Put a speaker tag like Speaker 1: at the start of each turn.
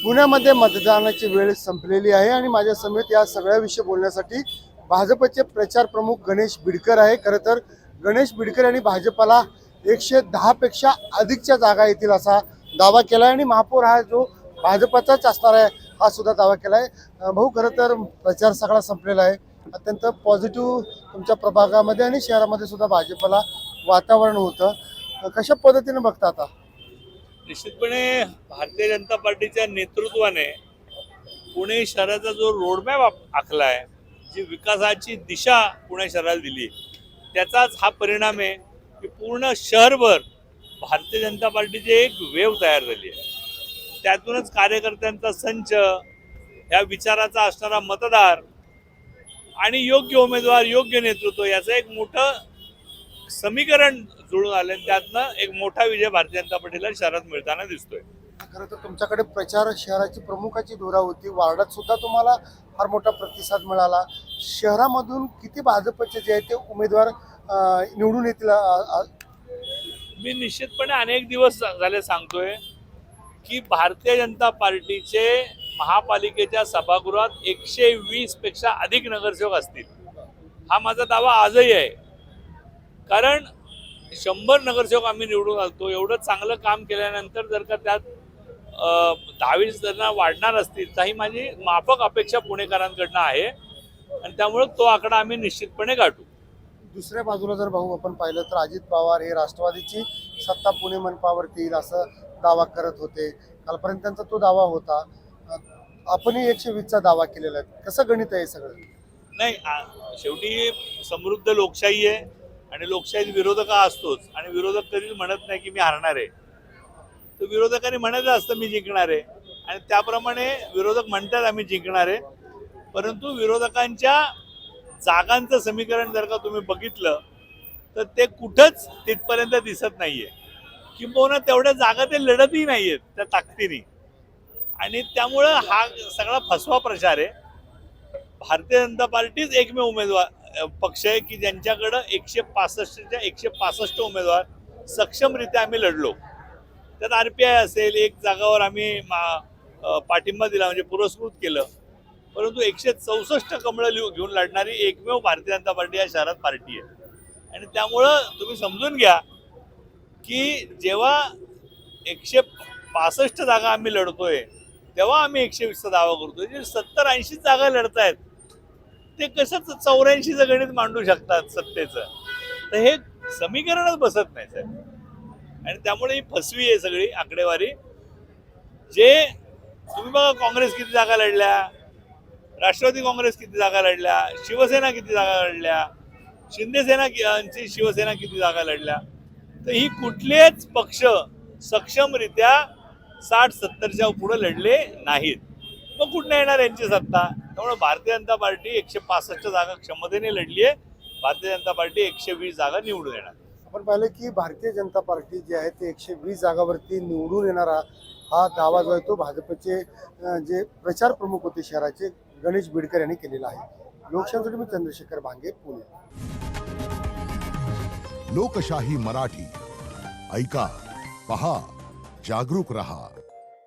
Speaker 1: पुण्यामध्ये मतदानाची वेळ संपलेली आहे आणि माझ्या समेत या सगळ्या विषयी बोलण्यासाठी भाजपचे प्रचार प्रमुख गणेश बिडकर आहे। खरं तर गणेश बिडकर यांनी भाजपला 110 पेक्षा अधिकच्या जागा येतील असा दावा केला आणि महापौर हा जो भाजपचाच असणार आहे हा सुद्धा दावा केला आहे। भाऊ, खरं तर प्रचार सगळा संपलेला आहे, अत्यंत पॉझिटिव्ह तुमच्या प्रभागामध्ये आणि शहरामध्ये सुद्धा भाजपला वातावरण होतं। कशा पद्धतीने बघता आता?
Speaker 2: निश्चितपणे भारतीय जनता पार्टीच्या नेतृत्वाने पुणे शहराचा जो रोडमॅप आखला आहे, जी विकासाची दिशा पुणे शहराला दिली, त्याचाच हा परिणाम आहे की पूर्ण शहरभर भारतीय जनता पार्टीची एक वेव तयार झाली आहे। त्यातूनच कार्यकर्त्यांचा संच, या विचाराचा असणारा मतदार आणि योग्य उमेदवार, योग्य नेतृत्व याचं एक मोठं समीकरण जुळून आले, त्यातनं एक मोठा विजय भारतीय जनता पार्टीला शहरात मिळताना दिसतोय।
Speaker 1: खरं तर तुमच्याकडे प्रचार शहराची प्रमुखाची धुरा होती, वार्डात सुद्धा तुम्हाला फार मोठा प्रतिसाद मिळाला। शहरामधून किती भाजपचे जे आहेत ते उमेदवार निवडून येतील?
Speaker 2: मी निश्चितपणे अनेक दिवस झाले सांगतोय की भारतीय जनता पार्टीचे महापालिकेच्या सभागृहात 120 पेक्षा अधिक नगरसेवक असतील। हा माझा दावा आजही आहे, कारण 100 नगरसेवक आम्ही निवडून आलतो। एवढं चांगलं काम केल्यानंतर जर का त्यात 10-20 जण वाढणार असतील तर ही माझी माफक अपेक्षा पुणेकरांकडनं आहे आणि त्यामुळे तो आकडा आम्ही निश्चितपणे गाठू।
Speaker 1: दुसऱ्या बाजूला जर भाऊ आपण पाहिलं तर अजित पवार हे राष्ट्रवादीची सत्ता पुणे मनपावरती येईल असं दावा करत होते। कालपर्यंत त्यांचा तो दावा होता, आपणही 120चा दावा केलेला आहे। कसं गणित आहे सगळं?
Speaker 2: नाही, शेवटी समृद्ध लोकशाही आहे आणि लोकशाहीत विरोधक असतोच आणि विरोधक कधीच म्हणत नाही की मी हारणार आहे। तर विरोधकांनी म्हणायचं असतं मी जिंकणार आहे आणि त्याप्रमाणे विरोधक म्हणतात आम्ही जिंकणार आहे, परंतु विरोधकांच्या जागांचं समीकरण जर का तुम्ही बघितलं तर ते कुठंच तिथपर्यंत दिसत नाहीये, किंबहुना तेवढ्या जागा ते लढतही नाहीयेत त्या ताकदीने, आणि त्यामुळं हा सगळा फसवा प्रचार आहे। भारतीय जनता पार्टीच एकमेव उमेदवार पक्ष आहे की ज्यांच्याकडं 165च्या 165 उमेदवार सक्षमरित्या आम्ही लढलो। त्यात RPI असेल, एक जागावर आम्ही पाठिंबा दिला म्हणजे पुरस्कृत केलं, परंतु 164 कमळं घेऊन लढणारी एकमेव भारतीय जनता पार्टी या शहरात पार्टी आहे। आणि त्यामुळं तुम्ही समजून घ्या की जेव्हा 165 जागा आम्ही लढतोय तेव्हा आम्ही 120चा दावा करतोय। जे 70-80 जागा लढतायत ते कसं 84चं गणित मांडू शकतात सत्तेचं? तर हे समीकरणच बसत नाही साहेब, आणि त्यामुळे ही फसवी आहे सगळी आकडेवारी। जे तुम्ही बघा, काँग्रेस किती जागा लढल्या, राष्ट्रवादी काँग्रेस किती जागा लढल्या, शिवसेना किती जागा लढल्या, शिंदेसेना शिवसेना किती जागा लढल्या, तर ही कुठलेच पक्ष सक्षमरित्या 60-70च्या पुढे लढले नाहीत। मग कुठनं येणार यांची सत्ता? त्यामुळे भारतीय जनता पार्टी 165 जागा क्षमतेने लढली आहे, भारतीय जनता पार्टी 120 जागा निवडून येणार।
Speaker 1: आपण पाहिलं की भारतीय जनता पार्टी जी आहे ते 120 जागावरती निवडून येणारा हा दावा जो आहे तो भाजपचे जे प्रचार प्रमुख होते शहराचे गणेश बिडकर यांनी केलेला आहे। लोकशाहीसाठी मी चंद्रशेखर भांगे, पुणे।
Speaker 3: लोकशाही मराठी ऐका, पहा, जागरूक रहा।